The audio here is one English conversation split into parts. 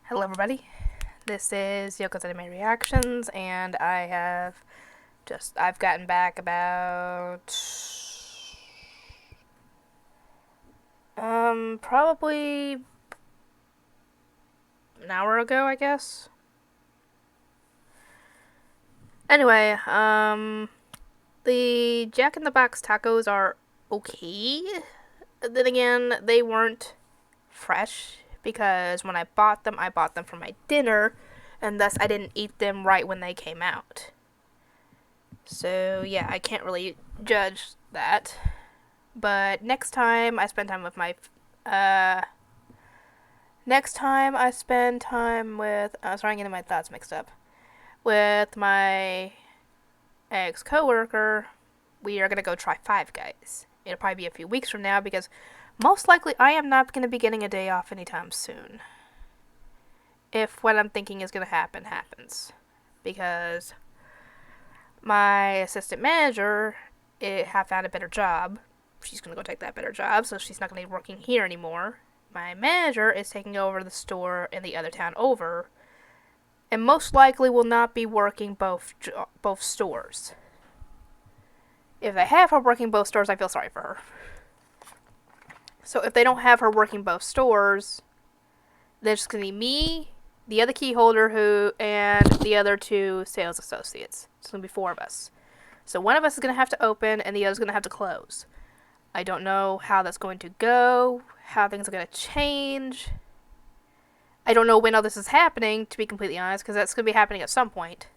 Hello everybody, this is Yoko's Anime Reactions, and I've gotten back about, probably an hour ago, I guess. Anyway, the Jack in the Box tacos are okay. Then again, they weren't fresh, because when I bought them for my dinner, and thus I didn't eat them right when they came out. So, yeah, I can't really judge that. But next time I spend time with my. Next time I spend time with. Sorry, I'm getting my thoughts mixed up. With my ex coworker, we are going to go try Five Guys. It'll probably be a few weeks from now because most likely I am not going to be getting a day off anytime soon. If what I'm thinking is going to happen happens. Because my assistant manager have found a better job. She's going to go take that better job, so she's not going to be working here anymore. My manager is taking over the store in the other town over, and most likely will not be working both stores. If they have her working both stores, I feel sorry for her. So if they don't have her working both stores, there's just going to be me, the other key holder, and the other two sales associates. It's going to be four of us. So one of us is going to have to open, and the other is going to have to close. I don't know how that's going to go, how things are going to change. I don't know when all this is happening, to be completely honest, because that's going to be happening at some point.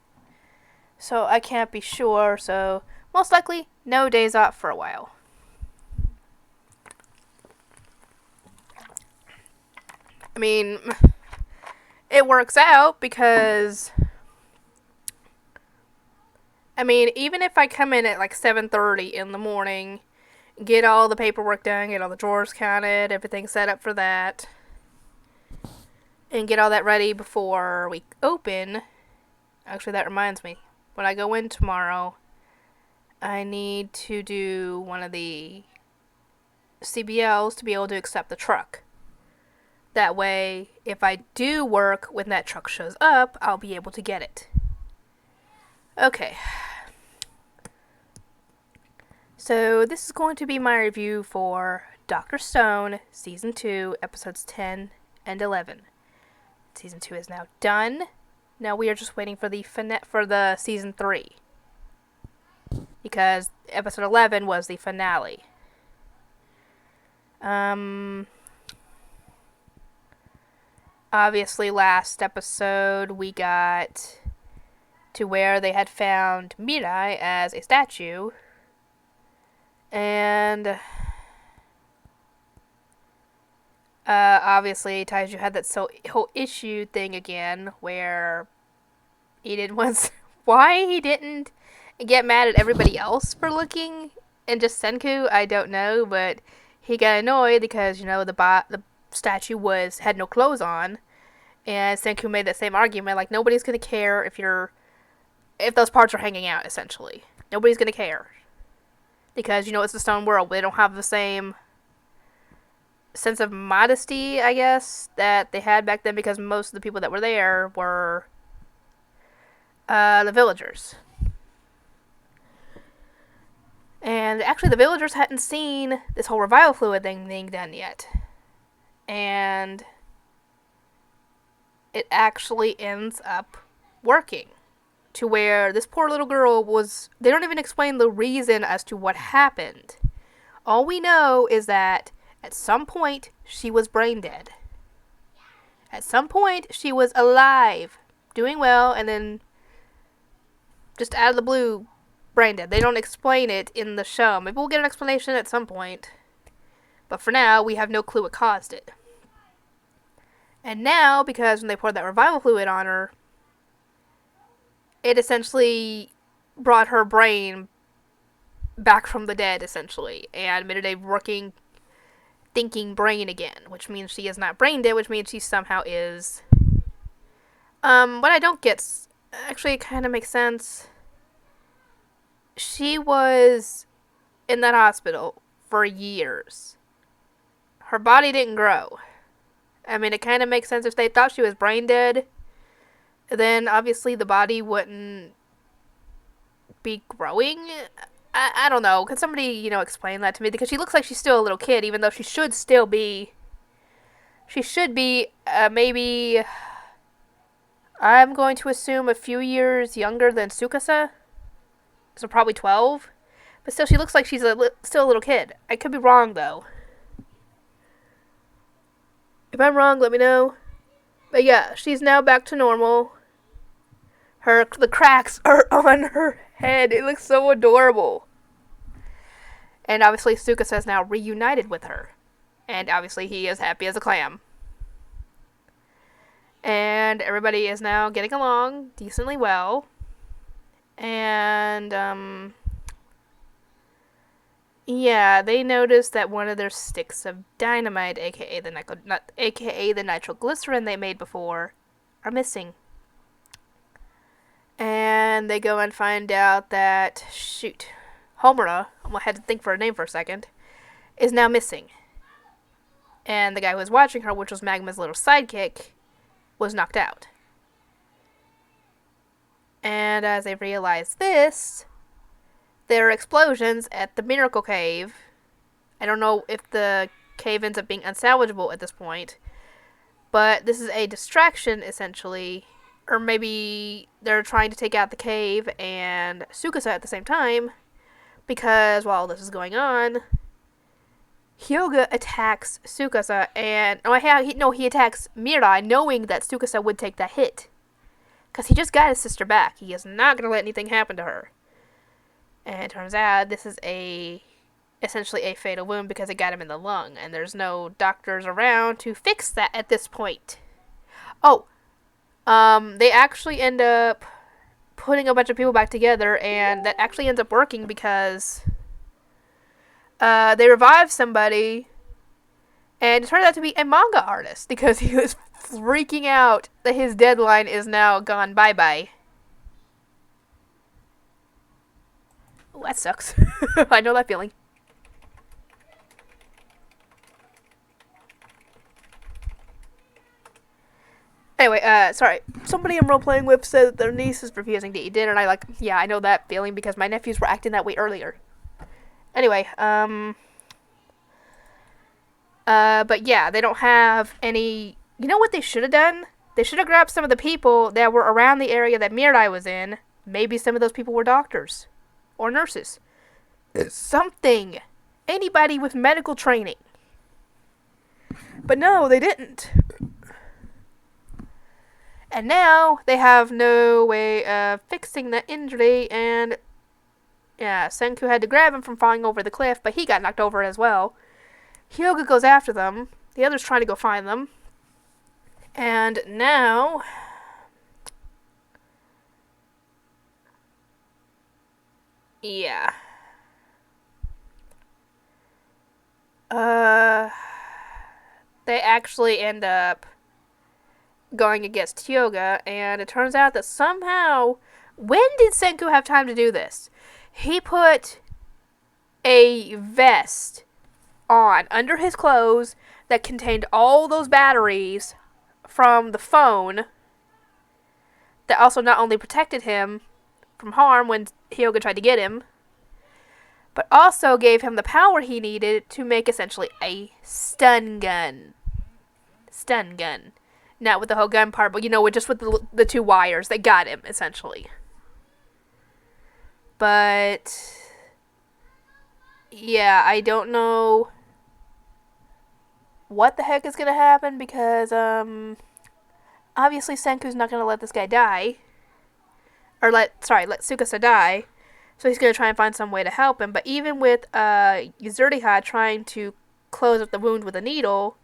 So I can't be sure, so most likely no days off for a while. I mean, it works out because, I mean, even if I come in at like 7:30 in the morning, get all the paperwork done, get all the drawers counted, everything set up for that, and get all that ready before we open. Actually, that reminds me. When I go in tomorrow, I need to do one of the CBLs to be able to accept the truck. That way, if I do work when that truck shows up, I'll be able to get it. Okay. So, this is going to be my review for Dr. Stone, Season 2, Episodes 10 and 11. Season 2 is now done. Now we are just waiting for the Season 3. Because Episode 11 was the finale. Obviously, last episode we got to where they had found Mirai as a statue. And obviously Taiju had that whole issue thing again where he didn't want why he didn't get mad at everybody else for looking and just Senku, I don't know, but he got annoyed because, you know, the statue had no clothes on, and Senku made that same argument like nobody's going to care if those parts are hanging out, essentially. Nobody's going to care. Because, you know, it's the stone world. They don't have the same sense of modesty, I guess, that they had back then because most of the people that were there were the villagers. And actually, the villagers hadn't seen this whole revival fluid thing being done yet. And it actually ends up working. To where this poor little girl they don't even explain the reason as to what happened. All we know is that at some point she was brain dead. At some point she was alive, doing well, and then just out of the blue, brain dead. They don't explain it in the show. Maybe we'll get an explanation at some point. But for now, we have no clue what caused it. And now, because when they poured that revival fluid on her, it essentially brought her brain back from the dead, essentially, and made it a working, thinking brain again, which means she is not brain dead, which means she somehow is. What I don't get, actually, it kind of makes sense. She was in that hospital for years. Her body didn't grow. I mean, it kind of makes sense if they thought she was brain dead. Then obviously the body wouldn't be growing. I don't know. Could somebody, explain that to me? Because she looks like she's still a little kid, even though she should still be. She should be maybe. I'm going to assume a few years younger than Tsukasa. So probably 12. But still, she looks like she's still a little kid. I could be wrong, though. If I'm wrong, let me know. But yeah, she's now back to normal. The cracks are on her head. It looks so adorable. And obviously, Tsukasa is now reunited with her. And obviously, he is happy as a clam. And everybody is now getting along decently well. And, yeah, they noticed that one of their sticks of dynamite, aka the nitroglycerin they made before, are missing. And they go and find out that, Homura, I had to think for a name for a second, is now missing. And the guy who was watching her, which was Magma's little sidekick, was knocked out. And as they realize this, there are explosions at the Miracle Cave. I don't know if the cave ends up being unsalvageable at this point, but this is a distraction, essentially. Or maybe they're trying to take out the cave and Tsukasa at the same time, because while this is going on, Hyuga attacks Tsukasa, and he attacks Mirai, knowing that Tsukasa would take that hit, because he just got his sister back. He is not going to let anything happen to her. And it turns out this is essentially a fatal wound because it got him in the lung, and there's no doctors around to fix that at this point. They actually end up putting a bunch of people back together, and that actually ends up working because they revive somebody, and it turned out to be a manga artist because he was freaking out that his deadline is now gone bye-bye. Oh, that sucks. I know that feeling. Anyway, sorry. Somebody I'm role-playing with said that their niece is refusing to eat dinner, and I know that feeling because my nephews were acting that way earlier. Anyway, but yeah, they don't have any. You know what they should have done? They should have grabbed some of the people that were around the area that Mirai was in. Maybe some of those people were doctors or nurses. Something. Anybody with medical training. But no, they didn't. And now they have no way of fixing that injury, and yeah, Senku had to grab him from falling over the cliff, but he got knocked over as well. Hyuga goes after them. The others try to go find them. And now yeah. They actually end up going against Hyuga, and it turns out that somehow, when did Senku have time to do this? He put a vest on under his clothes that contained all those batteries from the phone that also not only protected him from harm when Hyuga tried to get him, but also gave him the power he needed to make essentially a stun gun. Stun gun. Not with the whole gun part, but just with the two wires that got him, essentially. But yeah, I don't know what the heck is going to happen because, obviously Senku's not going to let this guy die. Or let Tsukasa die. So he's going to try and find some way to help him. But even with Yuzuriha trying to close up the wound with a needle,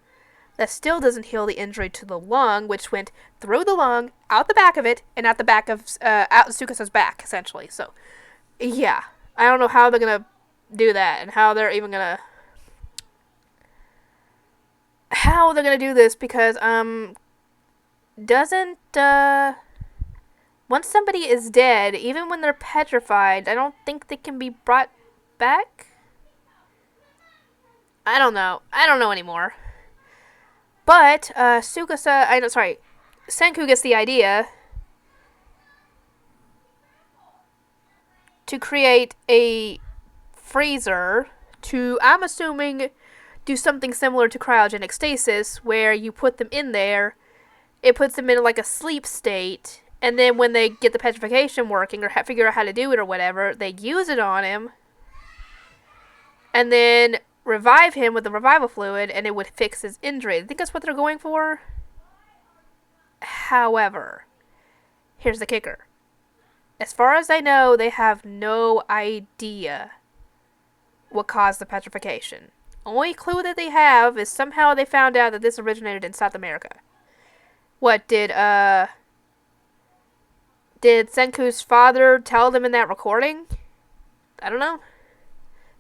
that still doesn't heal the injury to the lung, which went through the lung, out the back of it, and out the back of, out Tsukasa's back, essentially. So, yeah. I don't know how they're going to do that, and how they're even going to do this, because, once somebody is dead, even when they're petrified, I don't think they can be brought back? I don't know. I don't know anymore. But Senku gets the idea to create a freezer to, I'm assuming, do something similar to cryogenic stasis, where you put them in there, it puts them in like a sleep state, and then when they get the petrification working or figure out how to do it or whatever, they use it on him, and then revive him with the revival fluid, and it would fix his injury. I think that's what they're going for. However, here's the kicker. As far as I know, they have no idea what caused the petrification. Only clue that they have is somehow they found out that this originated in South America. What, did Senku's father tell them in that recording? I don't know.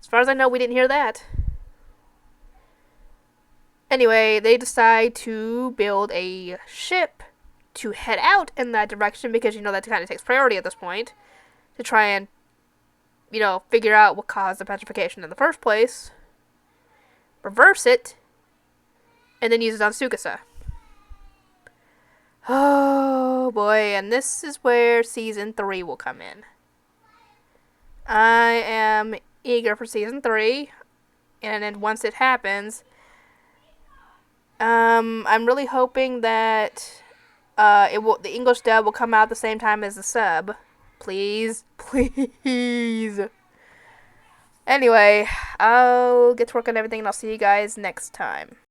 As far as I know, we didn't hear that. Anyway, they decide to build a ship to head out in that direction, because, that kind of takes priority at this point, to try and, figure out what caused the petrification in the first place, reverse it, and then use it on Tsukasa. Oh boy, and this is where Season 3 will come in. I am eager for Season 3, and then once it happens, I'm really hoping that the English dub will come out the same time as the sub. Please. Please. Anyway, I'll get to work on everything, and I'll see you guys next time.